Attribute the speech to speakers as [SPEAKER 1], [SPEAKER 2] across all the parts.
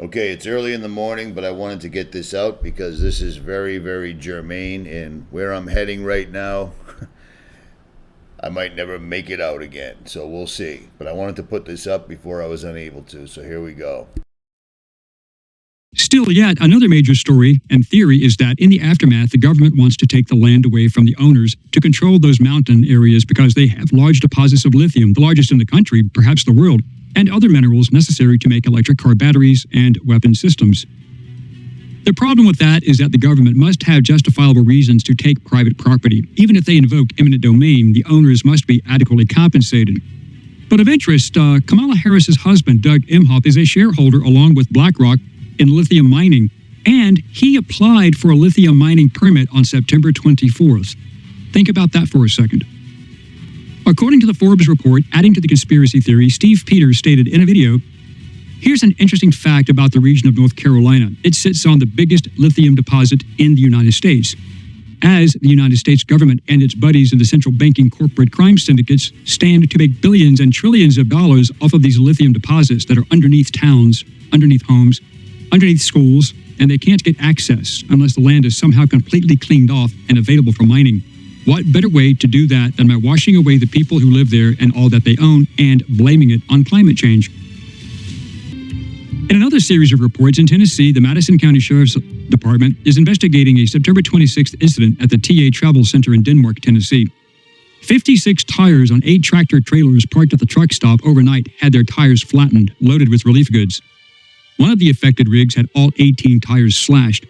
[SPEAKER 1] Okay, it's early in the morning, but I wanted to get this out because this is very, very germane, and where I'm heading right now, I might never make it out again, so we'll see. But I wanted to put this up before I was unable to, so here we go.
[SPEAKER 2] Still yet, another major story and theory is that in the aftermath, the government wants to take the land away from the owners to control those mountain areas because they have large deposits of lithium, the largest in the country, perhaps the world, and other minerals necessary to make electric car batteries and weapon systems. The problem with that is that the government must have justifiable reasons to take private property. Even if they invoke eminent domain, the owners must be adequately compensated. But of interest, Kamala Harris's husband, Doug Emhoff, is a shareholder along with BlackRock in lithium mining, and he applied for a lithium mining permit on September 24th. Think about that for a second. According to the Forbes report, adding to the conspiracy theory, Steve Peters stated in a video, "Here's an interesting fact about the region of North Carolina. It sits on the biggest lithium deposit in the United States. As the United States government and its buddies in the central banking corporate crime syndicates stand to make billions and trillions of dollars off of these lithium deposits that are underneath towns, underneath homes, underneath schools, and they can't get access unless the land is somehow completely cleaned off and available for mining. What better way to do that than by washing away the people who live there and all that they own and blaming it on climate change?" In another series of reports in Tennessee, the Madison County Sheriff's Department is investigating a September 26th incident at the TA Travel Center in Denmark, Tennessee. 56 tires on 8 tractor trailers parked at the truck stop overnight had their tires flattened, loaded with relief goods. One of the affected rigs had all 18 tires slashed.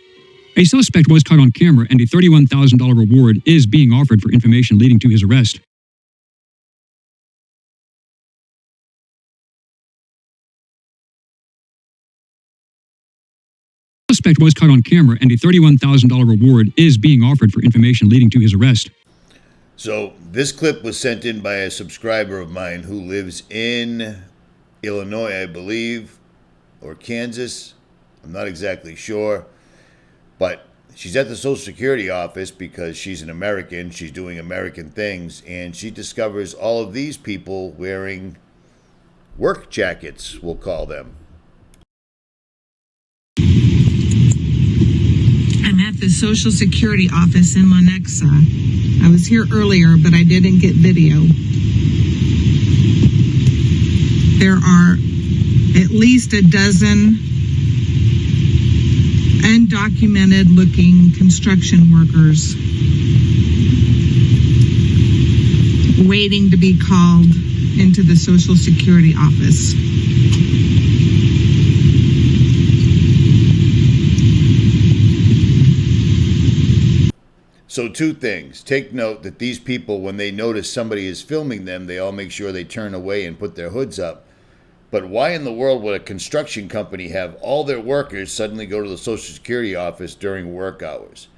[SPEAKER 2] A suspect was caught on camera, and a $31,000 reward is being offered for information leading to his arrest. The suspect was caught on camera, and a $31,000 reward is being offered for information leading to his arrest.
[SPEAKER 1] So this clip was sent in by a subscriber of mine who lives in Illinois, I believe, or Kansas. I'm not exactly sure. But she's at the Social Security office because she's an American. She's doing American things. And she discovers all of these people wearing work jackets, we'll call them.
[SPEAKER 3] I'm at the Social Security office in Lenexa. I was here earlier, but I didn't get video. There are at least a dozen undocumented looking construction workers waiting to be called into the Social Security office.
[SPEAKER 1] So 2 things. Take note that these people, when they notice somebody is filming them, they all make sure they turn away and put their hoods up. But why in the world would a construction company have all their workers suddenly go to the Social Security office during work hours?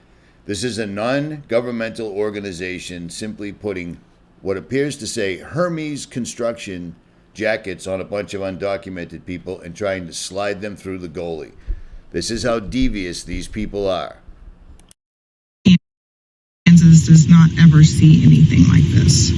[SPEAKER 1] This is a non-governmental organization simply putting what appears to say Hermes construction jackets on a bunch of undocumented people and trying to slide them through the goalie. This is how devious these people are.
[SPEAKER 3] Kansas does not ever see anything like this.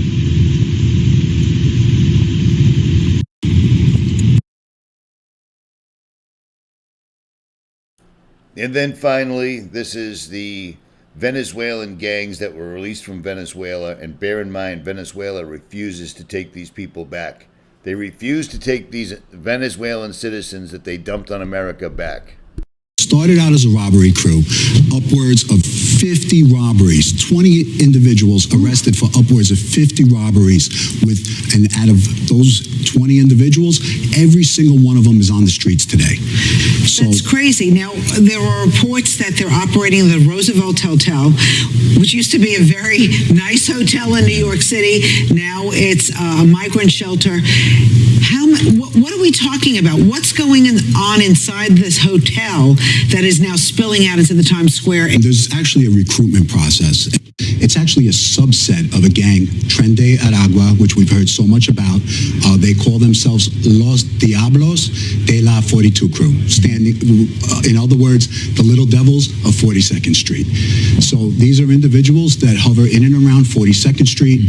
[SPEAKER 1] And then finally, this is the Venezuelan gangs that were released from Venezuela. And bear in mind, Venezuela refuses to take these people back. They refuse to take these Venezuelan citizens that they dumped on America back.
[SPEAKER 4] Started out as a robbery crew, upwards of 50 robberies, 20 individuals arrested for upwards of 50 robberies, and out of those 20 individuals, every single one of them is on the streets today. So
[SPEAKER 5] that's crazy. Now, there are reports that they're operating the Roosevelt Hotel, which used to be a very nice hotel in New York City. Now it's a migrant shelter. What are we talking about? What's going on inside this hotel that is now spilling out into the Times Square?
[SPEAKER 4] And there's actually a recruitment process. It's actually a subset of a gang, Tren de Aragua, which we've heard so much about. They call themselves Los Diablos de la 42 Crew, standing, in other words, the little devils of 42nd Street. So these are individuals that hover in and around 42nd Street.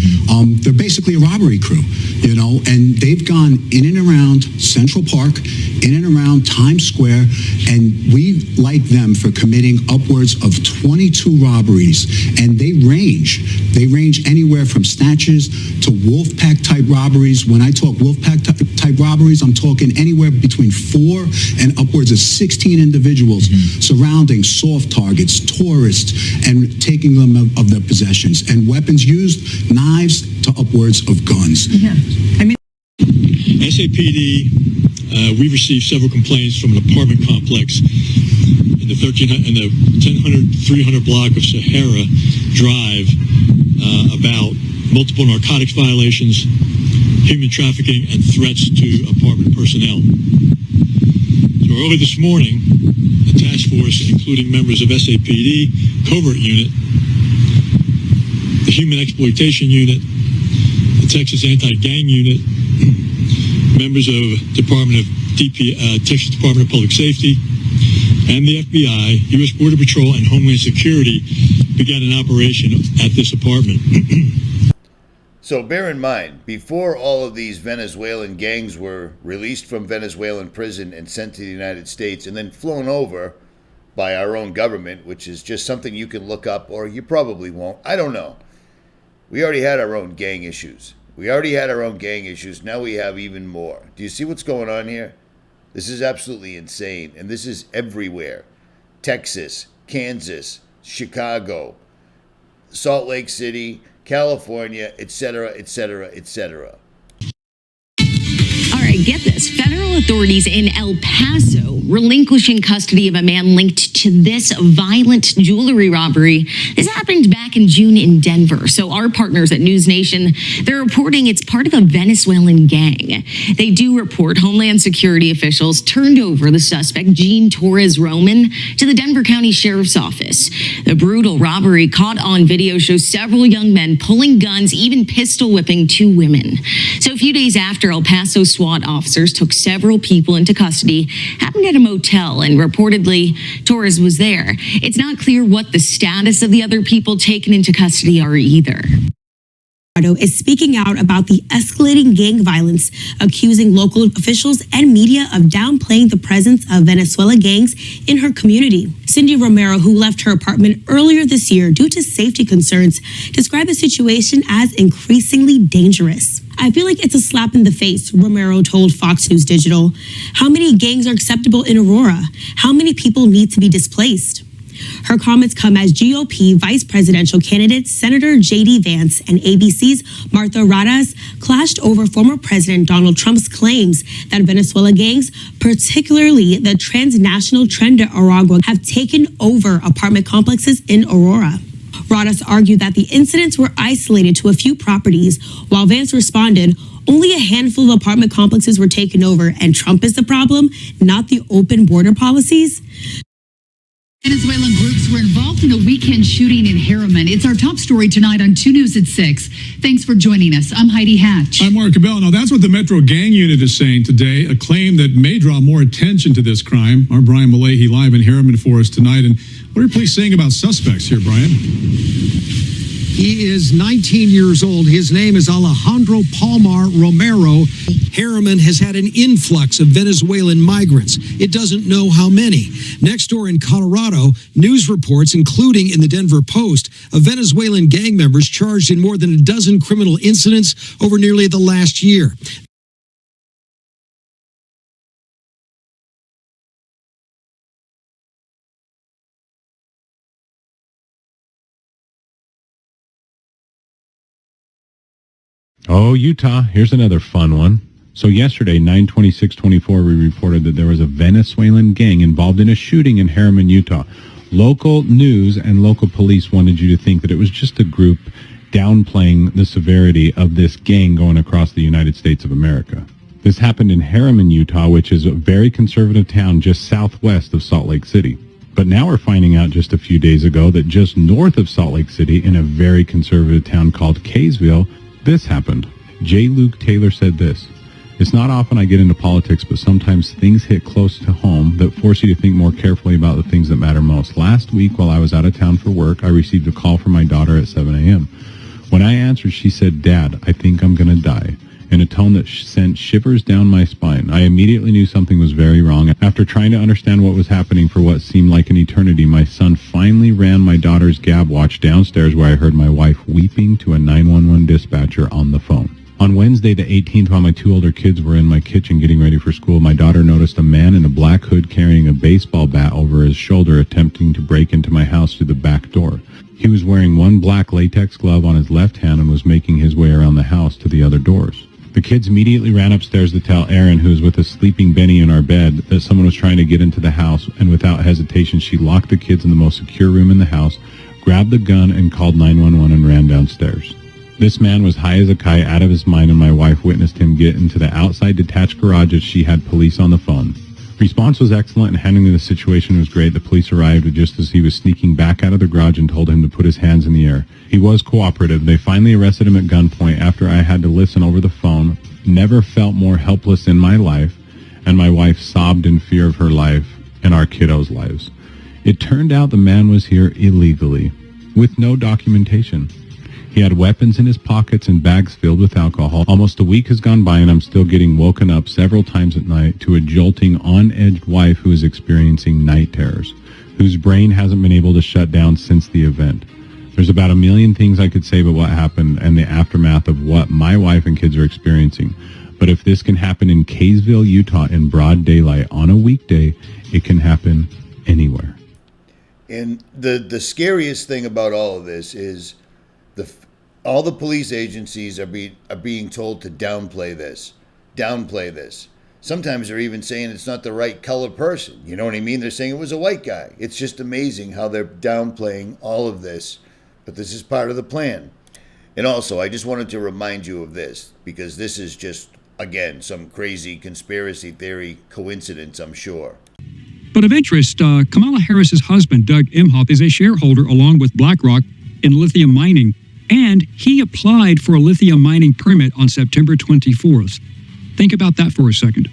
[SPEAKER 4] They're basically a robbery crew, you know, and they've gone in and around Central Park, in and around Times Square, and we like them for committing upwards of 22 robberies, and they range anywhere from snatches to wolf pack type robberies. When I talk wolf pack type robberies, I'm talking anywhere between 4 and upwards of 16 individuals surrounding soft targets, tourists, and taking them of their possessions, and weapons used, knives to upwards of guns.
[SPEAKER 3] Yeah. I mean,
[SPEAKER 6] SAPD, we received several complaints from an apartment complex in the 300 block of Sahara Drive about multiple narcotics violations, human trafficking, and threats to apartment personnel. So early this morning, the task force, including members of SAPD, Covert Unit, the Human Exploitation Unit, the Texas Anti-Gang Unit, members of Texas Department of Public Safety, and the FBI, U.S. Border Patrol, and Homeland Security began an operation at this apartment.
[SPEAKER 1] So bear in mind, before all of these Venezuelan gangs were released from Venezuelan prison and sent to the United States and then flown over by our own government, which is just something you can look up, or you probably won't. I don't know. We already had our own gang issues. Now we have even more. Do you see what's going on here? This is absolutely insane, and this is everywhere. Texas, Kansas, Chicago, Salt Lake City, California, etc., etc., etc.
[SPEAKER 7] All right, get this. Federal authorities in El Paso relinquishing custody of a man linked to this violent jewelry robbery. This happened back in June in Denver. So our partners at News Nation, they're reporting it's part of a Venezuelan gang. They do report Homeland Security officials turned over the suspect, Gene Torres Roman, to the Denver County Sheriff's Office. The brutal robbery caught on video shows several young men pulling guns, even pistol whipping 2 women. So a few days after El Paso SWAT officers took several people into custody, happened at a motel, and reportedly Torres was there. It's not clear what the status of the other people taken into custody are either.
[SPEAKER 8] Is speaking out about the escalating gang violence, accusing local officials and media of downplaying the presence of Venezuela gangs in her community. Cindy Romero, who left her apartment earlier this year due to safety concerns, described the situation as increasingly dangerous. I feel like it's a slap in the face, Romero told Fox News Digital. How many gangs are acceptable in Aurora? How many people need to be displaced? Her comments come as GOP vice presidential candidate Senator J.D. Vance and ABC's Martha Radas clashed over former President Donald Trump's claims that Venezuela gangs, particularly the transnational Tren de Aragua, have taken over apartment complexes in Aurora. Radas argued that the incidents were isolated to a few properties, while Vance responded, only a handful of apartment complexes were taken over, and Trump is the problem, not the open border policies.
[SPEAKER 9] Venezuelan groups were involved in a weekend shooting in Harriman. It's our top story tonight on 2 News at 6. Thanks for joining us. I'm Heidi Hatch.
[SPEAKER 10] I'm Mark Cabell. Now, that's what the Metro Gang Unit is saying today, a claim that may draw more attention to this crime. Our Brian Malahy live in Harriman for us tonight. And what are you police saying about suspects here, Brian?
[SPEAKER 11] He is 19 years old. His name is Alejandro Palmar Romero. Harriman has had an influx of Venezuelan migrants. It doesn't know how many. Next door in Colorado, news reports, including in the Denver Post, of Venezuelan gang members charged in more than a dozen criminal incidents over nearly the last year.
[SPEAKER 12] Oh, Utah, here's another fun one. So yesterday, 9/26/24, we reported that there was a Venezuelan gang involved in a shooting in Harriman, Utah. Local news and local police wanted you to think that it was just a group downplaying the severity of this gang going across the United States of America. This happened in Harriman, Utah, which is a very conservative town just southwest of Salt Lake City. But now we're finding out just a few days ago that just north of Salt Lake City, in a very conservative town called Kaysville, this happened. J. Luke Taylor said this: "It's not often I get into politics, but sometimes things hit close to home that force you to think more carefully about the things that matter most. Last week, while I was out of town for work, I received a call from my daughter at 7 a.m. When I answered, she said, 'Dad, I think I'm going to die,' in a tone that sent shivers down my spine. I immediately knew something was very wrong. After trying to understand what was happening for what seemed like an eternity, my son finally ran my daughter's gab watch downstairs, where I heard my wife weeping to a 911 dispatcher on the phone. On Wednesday the 18th, while my two older kids were in my kitchen getting ready for school, my daughter noticed a man in a black hood carrying a baseball bat over his shoulder attempting to break into my house through the back door. He was wearing one black latex glove on his left hand and was making his way around the house to the other doors. The kids immediately ran upstairs to tell Erin, who was with a sleeping Benny in our bed, that someone was trying to get into the house, and without hesitation, she locked the kids in the most secure room in the house, grabbed the gun, and called 911 and ran downstairs. This man was high as a kite, out of his mind, and my wife witnessed him get into the outside detached garage as she had police on the phone. Response was excellent, and handling the situation was great. The police arrived just as he was sneaking back out of the garage and told him to put his hands in the air. He was cooperative. They finally arrested him at gunpoint after I had to listen over the phone. Never felt more helpless in my life, and my wife sobbed in fear of her life and our kiddos' lives. It turned out the man was here illegally, with no documentation. He had weapons in his pockets and bags filled with alcohol. Almost a week has gone by, and I'm still getting woken up several times at night to a jolting, on-edged wife who is experiencing night terrors, whose brain hasn't been able to shut down since the event. There's about a million things I could say about what happened and the aftermath of what my wife and kids are experiencing. But if this can happen in Kaysville, Utah in broad daylight on a weekday, it can happen anywhere.
[SPEAKER 1] And the scariest thing about all of this is all the police agencies are being told to downplay this. Sometimes they're even saying it's not the right color person. You know what I mean? They're saying it was a white guy. It's just amazing how they're downplaying all of this. But this is part of the plan. And also, I just wanted to remind you of this, because this is just, again, some crazy conspiracy theory coincidence, I'm sure.
[SPEAKER 2] But of interest, Kamala Harris's husband, Doug Emhoff, is a shareholder along with BlackRock in lithium mining, and he applied for a lithium mining permit on September 24th. Think about that for a second.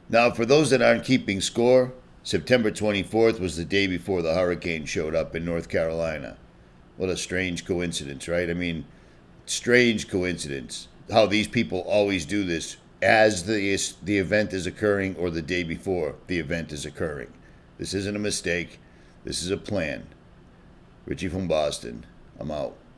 [SPEAKER 1] Now, for those that aren't keeping score, September 24th was the day before the hurricane showed up in North Carolina. What a strange coincidence, right? I mean, strange coincidence. How these people always do this as the event is occurring or the day before the event is occurring. This isn't a mistake. This is a plan. Richie from Boston. I'm out.